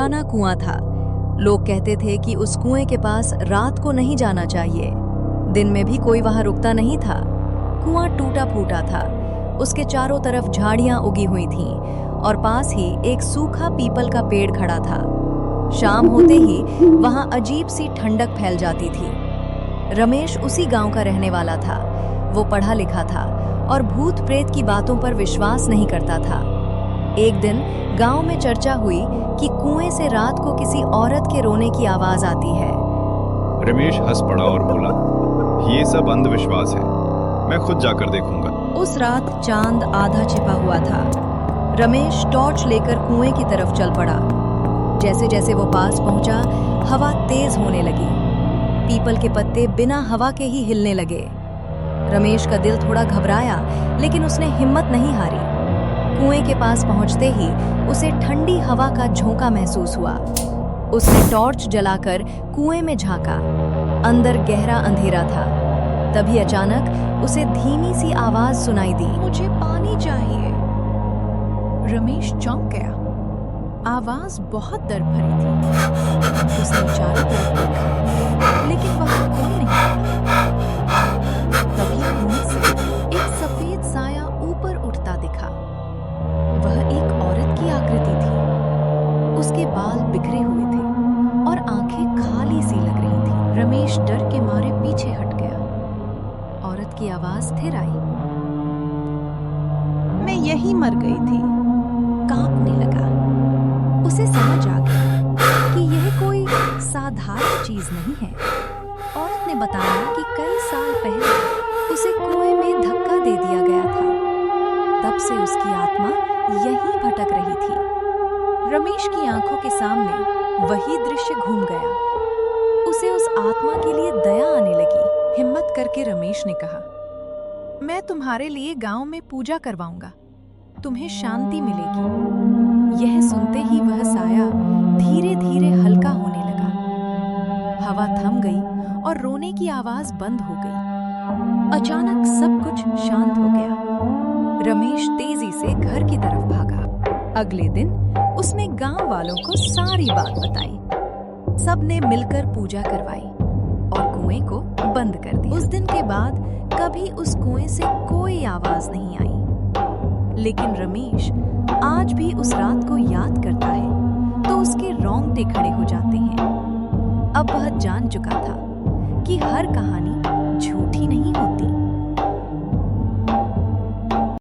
पुराना कुआं था। लोग कहते थे कि उस कुएं के पास रात को नहीं जाना चाहिए। दिन में भी कोई वहां रुकता नहीं था। कुआं टूटा फूटा था। उसके चारों तरफ झाड़ियां उगी हुई थीं और पास ही एक सूखा पीपल का पेड़ खड़ा था। शाम होते ही वहां अजीब सी ठंडक फैल जाती थी। रमेश उसी गांव का रहने वाला था। वो पढ़ा लिखा था और भूत प्रेत की बातों पर विश्वास नहीं करता था। एक दिन गांव में चर्चा हुई कि कुएं से रात को किसी औरत के रोने की आवाज आती है। रमेश हंस पड़ा और बोला, ये सब अंधविश्वास है, मैं खुद जाकर देखूंगा। उस रात चांद आधा छिपा हुआ था। रमेश टॉर्च लेकर कुएं की तरफ चल पड़ा। जैसे जैसे वो पास पहुंचा, हवा तेज होने लगी। पीपल के पत्ते बिना हवा के ही हिलने लगे। रमेश का दिल थोड़ा घबराया, लेकिन उसने हिम्मत नहीं हारी। कुएं के पास पहुंचते ही उसे ठंडी हवा का झोंका महसूस हुआ। उसने टॉर्च जलाकर कुएं में झांका। अंदर गहरा अंधेरा था। तभी अचानक उसे धीमी सी आवाज सुनाई दी, मुझे पानी चाहिए। रमेश चौंक गया। आवाज बहुत दर्द भरी थी। उसने चारों तरफ देखा, लेकिन वहां कोई नहीं था। तभी कुएं से एक सफेद साया ऊपर उठता दिखा। वह एक औरत की आकृति थी। उसके बाल बिखरे हुए थे और आंखें खाली सी लग रही थी। रमेश डर के मारे पीछे हट गया। औरत की आवाज स्थिर आई, मैं यहीं मर गई थी। कांपने लगा। उसे समझ आ गया कि यह कोई साधारण चीज नहीं है। औरत ने बताया कि कई साल पहले उसे कुएं में धक्का दे दिया गया था। तब से उसकी आत्मा यहीं भटक रही थी। रमेश की आंखों के सामने वही दृश्य घूम गया। उसे उस आत्मा के लिए दया आने लगी। हिम्मत करके रमेश ने कहा, मैं तुम्हारे लिए गांव में पूजा करवाऊंगा, तुम्हें शांति मिलेगी। यह सुनते ही वह साया धीरे धीरे हल्का होने लगा। हवा थम गई और रोने की आवाज बंद हो गई। अचानक सब कुछ शांत हो गया। रमेश तेजी से घर की तरफ भागा। अगले दिन उसने गांव वालों को सारी बात बताई। सबने मिलकर पूजा करवाई और कुएं को बंद कर दिया। उस दिन के बाद कभी उस कुएं से कोई आवाज नहीं आई। लेकिन रमेश आज भी उस रात को याद करता है तो उसके रोंगटे खड़े हो जाते हैं। अब वह जान चुका था कि हर कहानी झूठी नहीं होती।